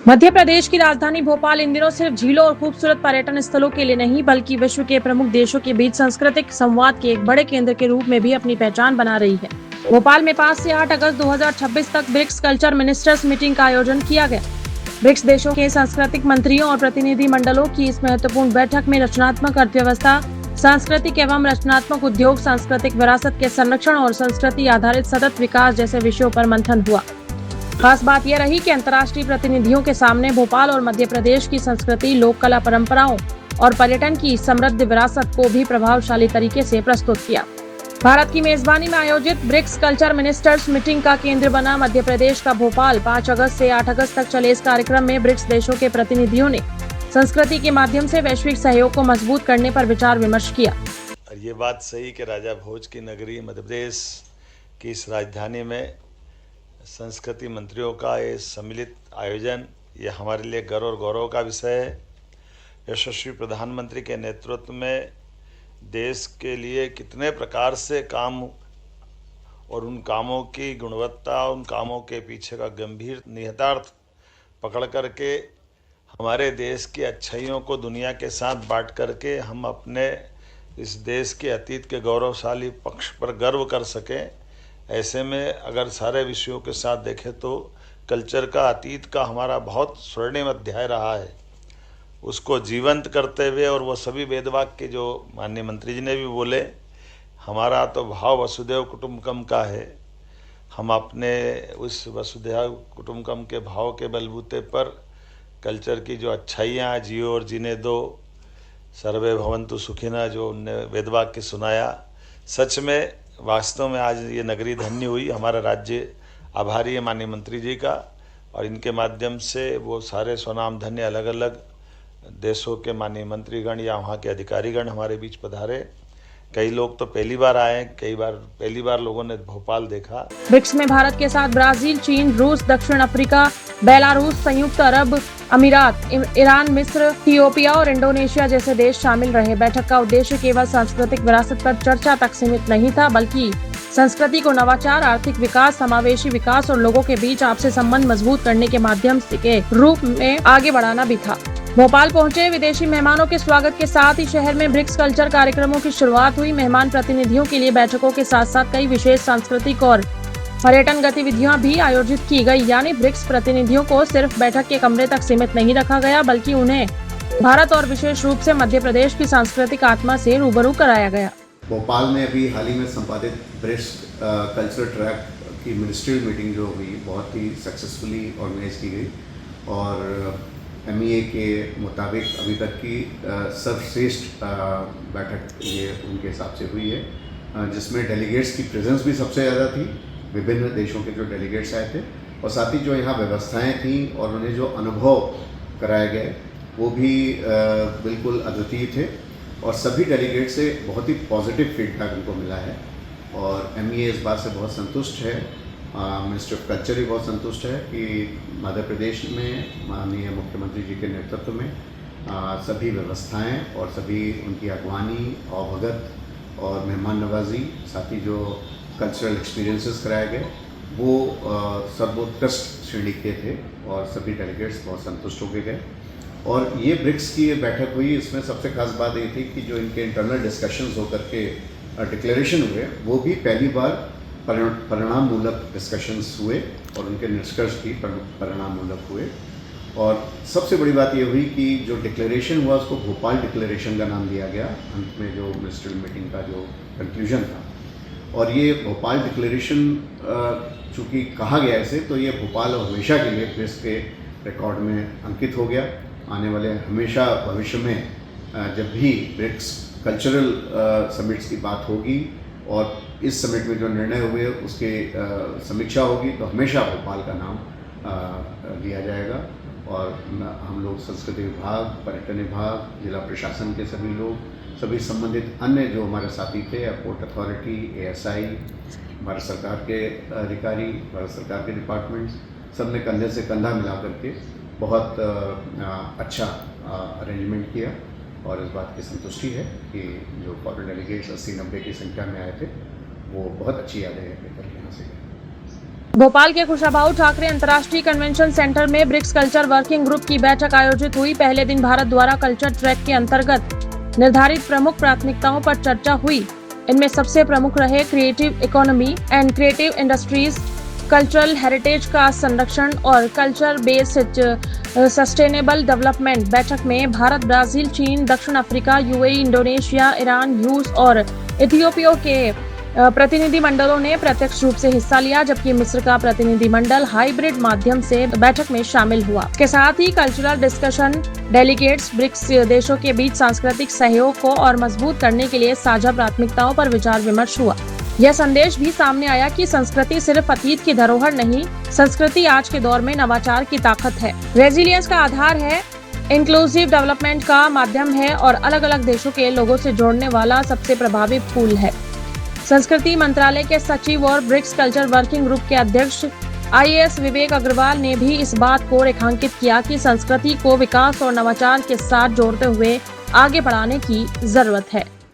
मध्य प्रदेश की राजधानी भोपाल इन दिनों सिर्फ झीलों और खूबसूरत पर्यटन स्थलों के लिए नहीं बल्कि विश्व के प्रमुख देशों के बीच सांस्कृतिक संवाद के एक बड़े केंद्र के रूप में भी अपनी पहचान बना रही है। भोपाल में 5 से 8 अगस्त 2026 तक ब्रिक्स कल्चर मिनिस्टर्स मीटिंग का आयोजन किया गया। ब्रिक्स देशों के सांस्कृतिक मंत्रियों और प्रतिनिधि मंडलों की इस महत्वपूर्ण बैठक में रचनात्मक अर्थव्यवस्था, सांस्कृतिक एवं रचनात्मक उद्योग, सांस्कृतिक विरासत के संरक्षण और संस्कृति आधारित सतत विकास जैसे विषयों पर मंथन हुआ। खास बात यह रही कि अंतर्राष्ट्रीय प्रतिनिधियों के सामने भोपाल और मध्य प्रदेश की संस्कृति, लोक कला परंपराओं और पर्यटन की समृद्ध विरासत को भी प्रभावशाली तरीके से प्रस्तुत किया। भारत की मेजबानी में आयोजित ब्रिक्स कल्चर मिनिस्टर्स मीटिंग का केंद्र बना मध्य प्रदेश का भोपाल। 5 अगस्त से 8 अगस्त तक चले इस कार्यक्रम में ब्रिक्स देशों के प्रतिनिधियों ने संस्कृति के माध्यम से वैश्विक सहयोग को मजबूत करने पर विचार विमर्श किया। और ये बात सही कि राजा भोज की नगरी मध्य प्रदेश की इस राजधानी में संस्कृति मंत्रियों का ये सम्मिलित आयोजन ये हमारे लिए गर्व और गौरव का विषय है। यशस्वी प्रधानमंत्री के नेतृत्व में देश के लिए कितने प्रकार से काम और उन कामों की गुणवत्ता, उन कामों के पीछे का गंभीर निहितार्थ पकड़ करके हमारे देश की अच्छाइयों को दुनिया के साथ बांट करके हम अपने इस देश के अतीत के गौरवशाली पक्ष पर गर्व कर सकें। ऐसे में अगर सारे विषयों के साथ देखें तो कल्चर का, अतीत का हमारा बहुत स्वर्णिम अध्याय रहा है, उसको जीवंत करते हुए और वो सभी वेदवाक्य जो माननीय मंत्री जी ने भी बोले, हमारा तो भाव वसुधैव कुटुंबकम का है। हम अपने उस वसुधैव कुटुंबकम के भाव के बलबूते पर कल्चर की जो अच्छाइयाँ, जियो और जीने दो, सर्वे भवन्तु सुखिनः, जो उनने वेदवाक्य सुनाया, सच में वास्तव में आज ये नगरी धन्य हुई। हमारा राज्य आभारी है माननीय मंत्री जी का, और इनके माध्यम से वो सारे स्वनाम धन्य अलग अलग देशों के माननीय मंत्रीगण या वहाँ के अधिकारीगण हमारे बीच पधारे। कई लोग तो पहली बार आए, पहली बार लोगों ने भोपाल देखा। ब्रिक्स में भारत के साथ ब्राजील, चीन, रूस, दक्षिण अफ्रीका, बेलारूस, संयुक्त अरब अमीरात, ईरान, मिस्र, इथियोपिया और इंडोनेशिया जैसे देश शामिल रहे। बैठक का उद्देश्य केवल सांस्कृतिक विरासत पर चर्चा तक सीमित नहीं था, बल्कि संस्कृति को नवाचार, आर्थिक विकास, समावेशी विकास और लोगों के बीच आपसी संबंध मजबूत करने के माध्यम के रूप में आगे बढ़ाना भी था। भोपाल पहुंचे विदेशी मेहमानों के स्वागत के साथ ही शहर में ब्रिक्स कल्चर कार्यक्रमों की शुरुआत हुई। मेहमान प्रतिनिधियों के लिए बैठकों के साथ साथ कई विशेष सांस्कृतिक और पर्यटन गतिविधियां भी आयोजित की गई। यानी ब्रिक्स प्रतिनिधियों को सिर्फ बैठक के कमरे तक सीमित नहीं रखा गया, बल्कि उन्हें भारत और विशेष रूप से मध्य प्रदेश की सांस्कृतिक आत्मा से रूबरू कराया गया। भोपाल में अभी हाल ही में संपादित ब्रिक्स कल्चर ट्रैक की मिनिस्ट्रियल मीटिंग जो हुई, बहुत ही सक्सेसफुली ऑर्गेनाइज की गई और MEA के मुताबिक अभी तक की सर्वश्रेष्ठ बैठक ये उनके हिसाब से हुई है, जिसमें डेलीगेट्स की प्रेजेंस भी सबसे ज़्यादा थी। विभिन्न देशों के जो डेलीगेट्स आए थे और साथ ही जो यहाँ व्यवस्थाएं थी और उन्हें जो अनुभव कराए गए वो भी बिल्कुल अद्वितीय थे और सभी डेलीगेट से बहुत ही पॉजिटिव फीडबैक उनको मिला है और MEA इस बात से बहुत संतुष्ट है। मिनिस्ट्री ऑफ कल्चर भी बहुत संतुष्ट है कि मध्य प्रदेश में माननीय मुख्यमंत्री जी के नेतृत्व में सभी व्यवस्थाएं और सभी उनकी अगवानी, अवभगत और मेहमान नवाजी, साथ ही जो कल्चरल एक्सपीरियंसेस कराए गए वो सर्वोत्कृष्ट श्रेणी के थे और सभी डेलीगेट्स बहुत संतुष्ट होके गए। और ये ब्रिक्स की ये बैठक हुई, इसमें सबसे खास बात ये थी कि जो इनके इंटरनल डिस्कशंस होकर के डिक्लेरेशन हुए वो भी पहली बार परिणाम मूलक डिस्कशंस हुए और उनके निष्कर्ष भी परिणाम मूलक हुए। और सबसे बड़ी बात ये हुई कि जो डिक्लेरेशन हुआ उसको भोपाल डिक्लेरेशन का नाम दिया गया अंत में, जो मिनिस्ट्रियल मीटिंग का जो कंक्लूजन था। और ये भोपाल डिक्लेरेशन चूँकि कहा गया इसे, तो ये भोपाल हमेशा के लिए ब्रिक्स के रिकॉर्ड में अंकित हो गया। आने वाले हमेशा भविष्य में जब भी ब्रिक्स कल्चरल समिट्स की बात होगी और इस समिट में जो निर्णय हुए उसके समीक्षा होगी तो हमेशा भोपाल का नाम लिया जाएगा। और हम लोग संस्कृति विभाग, पर्यटन विभाग, जिला प्रशासन के सभी लोग, सभी संबंधित अन्य जो हमारे साथी थे, एयरपोर्ट अथॉरिटी, ASI, भारत सरकार के अधिकारी, भारत सरकार के डिपार्टमेंट्स, सब ने कंधे से कंधा मिला करके बहुत अच्छा अरेंजमेंट किया और इस बात की संतुष्टि है कि जो फॉरेन डेलीगेट्स 80-90 की संख्या में आए थे वो बहुत अच्छी यादें लेकर यहाँ से गए। भोपाल के कुशाभाऊ ठाकरे अंतर्राष्ट्रीय कन्वेंशन सेंटर में ब्रिक्स कल्चर वर्किंग ग्रुप की बैठक आयोजित हुई। पहले दिन भारत द्वारा कल्चर ट्रैक के अंतर्गत निर्धारित प्रमुख प्राथमिकताओं पर चर्चा हुई। इनमें सबसे प्रमुख रहे creative economy and creative industries, cultural heritage का संरक्षण और कल्चर बेस्ड सस्टेनेबल डेवलपमेंट। बैठक में भारत, ब्राजील, चीन, दक्षिण अफ्रीका, यूएई, इंडोनेशिया, ईरान, रूस और इथियोपिया के प्रतिनिधि मंडलों ने प्रत्यक्ष रूप से हिस्सा लिया, जबकि मिस्र का प्रतिनिधि मंडल हाइब्रिड माध्यम से बैठक में शामिल हुआ। इसके साथ ही कल्चरल डिस्कशन डेलीगेट्स ब्रिक्स देशों के बीच सांस्कृतिक सहयोग को और मजबूत करने के लिए साझा प्राथमिकताओं पर विचार विमर्श हुआ। यह संदेश भी सामने आया कि संस्कृति सिर्फ अतीत की धरोहर नहीं, संस्कृति आज के दौर में नवाचार की ताकत है, रेजिलियंस का आधार है, इंक्लूसिव डेवलपमेंट का माध्यम है और अलग अलग देशों के लोगों से जोड़ने वाला सबसे प्रभावी पुल है। संस्कृति मंत्रालय के सचिव और ब्रिक्स कल्चर वर्किंग ग्रुप के अध्यक्ष IAS विवेक अग्रवाल ने भी इस बात को रेखांकित किया कि संस्कृति को विकास और नवाचार के साथ जोड़ते हुए आगे बढ़ाने की जरूरत है।